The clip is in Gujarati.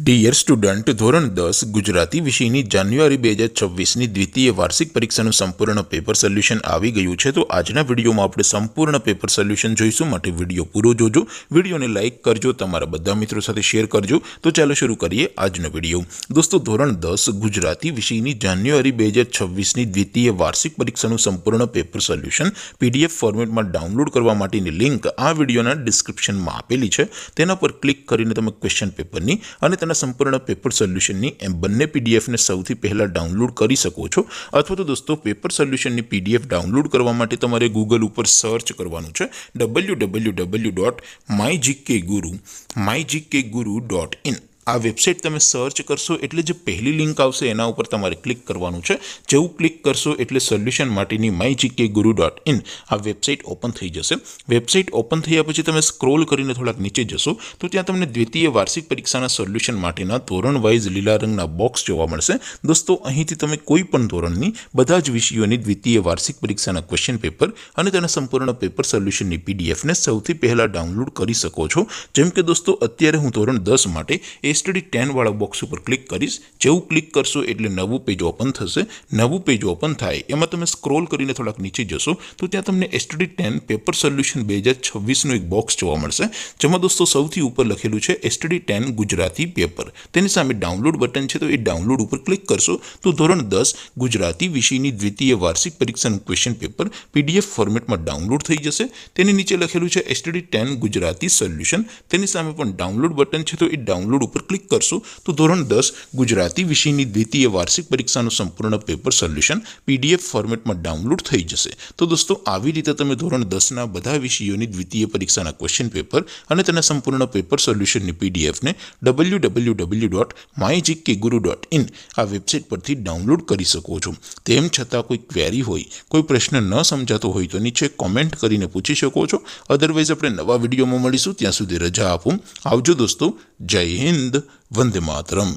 ડિયર સ્ટુડન્ટ, ધોરણ 10 ગુજરાતી વિષયની જાન્યુઆરી 2026ની દ્વિતીય વાર્ષિક પરીક્ષાનું સંપૂર્ણ પેપર સોલ્યુશન આવી ગયું છે। તો આજના વિડીયોમાં આપણે સંપૂર્ણ પેપર સોલ્યુશન જોઈશું, માટે વિડીયો પૂરો જોજો, વિડીયોને લાઇક કરજો, તમારા બધા મિત્રો સાથે શેર કરજો। તો ચાલો શરૂ કરીએ આજનો વિડીયો। દોસ્તો, ધોરણ 10 ગુજરાતી વિષયની જાન્યુઆરી 2026ની દ્વિતીય વાર્ષિક પરીક્ષાનું સંપૂર્ણ પેપર સોલ્યુશન PDF ફોર્મેટમાં ડાઉનલોડ કરવા માટેની લિંક આ વિડીયોના ડિસ્ક્રિપ્શનમાં આપેલી છે। તેના પર ક્લિક કરીને તમે ક્વેશ્ચન પેપરની અને તેના સંપૂર્ણ પેપર સોલ્યુશનની એમ બંને પીડીએફને સૌથી પહેલાં ડાઉનલોડ કરી શકો છો। અથવા તો દોસ્તો, પેપર સોલ્યુશનની પીડીએફ ડાઉનલોડ કરવા માટે તમારે ગૂગલ ઉપર સર્ચ કરવાનું છે www.mygkguru.in। આ વેબસાઇટ તમે સર્ચ કરશો એટલે જે પહેલી લિંક આવશે એના ઉપર તમારે ક્લિક કરવાનું છે। જેવું ક્લિક કરશો એટલે સોલ્યુશન માટેની mygkguru.in આ વેબસાઇટ ઓપન થઈ જશે। વેબસાઇટ ઓપન થયા પછી તમે સ્ક્રોલ કરીને થોડાક નીચે જશો તો ત્યાં તમને દ્વિતીય વાર્ષિક પરીક્ષાના સોલ્યુશન માટેના ધોરણ વાઇઝ લીલા રંગના બોક્સ જોવા મળશે। દોસ્તો, અહીંથી તમે કોઈ પણ ધોરણની બધા જ વિષયોની દ્વિતીય વાર્ષિક પરીક્ષાના ક્વેશ્ચન પેપર અને તેના સંપૂર્ણ પેપર સોલ્યુશનની પીડીએફને સૌથી પહેલાં ડાઉનલોડ કરી શકો છો। જેમ કે દોસ્તો, અત્યારે હું ધોરણ 10 માટે STD 10 વાળા બોક્સ ઉપર ક્લિક કરીશ। જેવું ક્લિક કરશો એટલે નવું પેજ ઓપન થશે। નવું પેજ ઓપન થાય એમાં તમે સ્ક્રોલ કરીને થોડાક નીચે જશો તો ત્યાં તમને STD 10 પેપર સોલ્યુશન 2026નું એક બોક્સ જોવા મળશે, જેમાં દોસ્તો સૌથી ઉપર લખેલું છે STD 10 ગુજરાતી પેપર। તેની સામે ડાઉનલોડ બટન છે, તો એ ડાઉનલોડ ઉપર ક્લિક કરશો તો ધોરણ 10 ગુજરાતી વિષયની દ્વિતીય વાર્ષિક પરીક્ષાનું ક્વેશ્ચન પેપર PDF ફોર્મેટમાં ડાઉનલોડ થઈ જશે। તેની નીચે લખેલું છે STD 10 ગુજરાતી સોલ્યુશન। તેની સામે પણ ડાઉનલોડ બટન છે, તો એ ડાઉનલોડ ઉપર ક્લિક કરશો તો ધોરણ 10 ગુજરાતી વિષયની દ્વિતીય વાર્ષિક પરીક્ષાનું સંપૂર્ણ પેપર સોલ્યુશન PDF ફોર્મેટમાં ડાઉનલોડ થઈ જશે। તો દોસ્તો, આવી રીતે તમે ધોરણ 10ના બધા વિષયોની દ્વિતીય પરીક્ષાના ક્વેશ્ચન પેપર અને તેના સંપૂર્ણ પેપર સોલ્યુશનની પીડીએફને www.mygkguru.in આ વેબસાઇટ પરથી ડાઉનલોડ કરી શકો છો। તેમ છતાં કોઈ ક્વેરી હોય, કોઈ પ્રશ્ન ન સમજાતો હોય તો નીચે કોમેન્ટ કરીને પૂછી શકો છો। અધરવાઇઝ આપણે નવા વિડીયોમાં મળીશું, ત્યાં સુધી રજા આપો। આવજો દોસ્તો, જય હિન્દ, વંદે માતરમ।